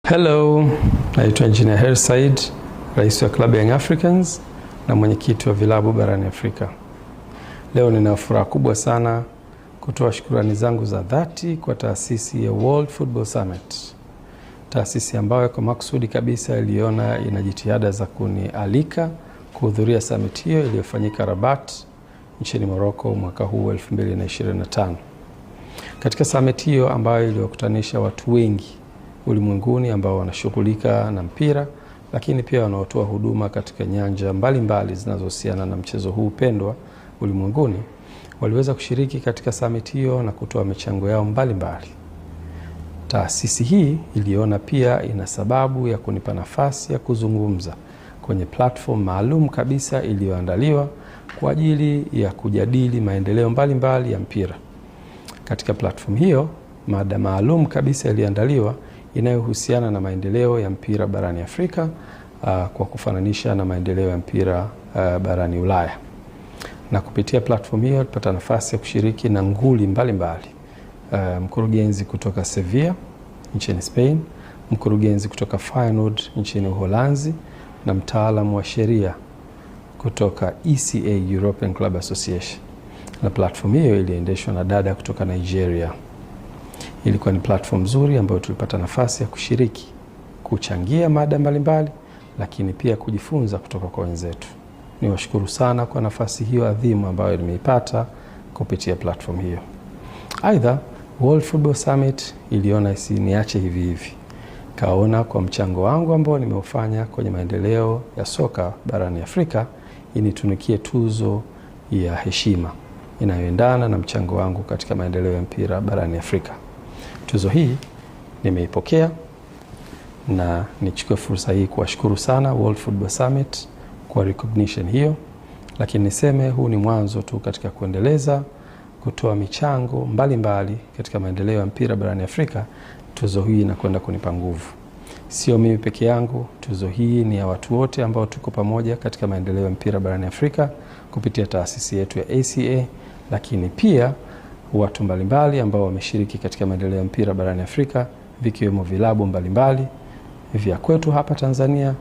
Hello, naitwa Engineer Hersi Said, rais wa klabu ya Young Africans na mwenyekiti wa vilabu barani Afrika. Leo nina furaha kubwa sana kutoa shukrani zangu za dhati kwa taasisi ya World Football Summit. Taasisi ambayo kwa makusudi kabisa iliona ina jitihada za kunialika kuhudhuria summit hiyo iliyofanyika Rabat nchini Morocco mwaka huu 2025. Katika summit hiyo ambayo iliwakutanisha watu wengi ulimwenguni ambao wanashughulika na mpira, lakini pia wanaotoa huduma katika nyanja mbalimbali zinazohusiana na mchezo huu pendwa ulimwenguni, waliweza kushiriki katika summit hiyo na kutoa michango yao mbalimbali. Taasisi hii iliona pia ina sababu ya kunipa nafasi ya kuzungumza kwenye platform maalum kabisa iliyoandaliwa kwa ajili ya kujadili maendeleo mbalimbali ya mpira. Katika platform hiyo, mada maalum kabisa iliandaliwa inayohusiana na maendeleo ya mpira barani Afrika kwa kufananisha na maendeleo ya mpira barani Ulaya. Na kupitia platform hiyo tulipata nafasi ya kushiriki na nguli mbalimbali. Mkurugenzi kutoka Sevilla nchini Spain, mkurugenzi kutoka Feyenoord nchini Uholanzi na mtaalamu wa sheria kutoka ECA, European Club Association. Na platform hiyo iliendeshwa na dada kutoka Nigeria. Ilikuwa ni platform nzuri ambayo tulipata nafasi ya kushiriki, kuchangia mada mbalimbali, lakini pia kujifunza kutoka kwa wenzetu. Niwashukuru sana kwa nafasi hiyo adhimu ambayo nimeipata kupitia platform hiyo. Aidha, World Football Summit iliona isiniache hivi hivi. Kaona kwa mchango wangu ambao nimeufanya kwenye maendeleo ya soka barani Afrika, initunikie tuzo ya heshima inayoendana na mchango wangu katika maendeleo ya mpira barani Afrika. Tuzo hii nimeipokea na nichukue fursa hii kuwashukuru sana World Football Summit kwa recognition hiyo, lakini niseme huu ni mwanzo tu katika kuendeleza kutoa michango mbalimbali katika maendeleo ya mpira barani Afrika. Tuzo hii inakwenda kunipa nguvu. Sio mimi peke yangu, tuzo hii ni ya watu wote ambao tuko pamoja katika maendeleo ya mpira barani Afrika kupitia taasisi yetu ya ACA, lakini pia watu mbalimbali ambao wameshiriki katika maendeleo ya mpira barani Afrika, vikiwemo vilabu mbalimbali vya kwetu hapa Tanzania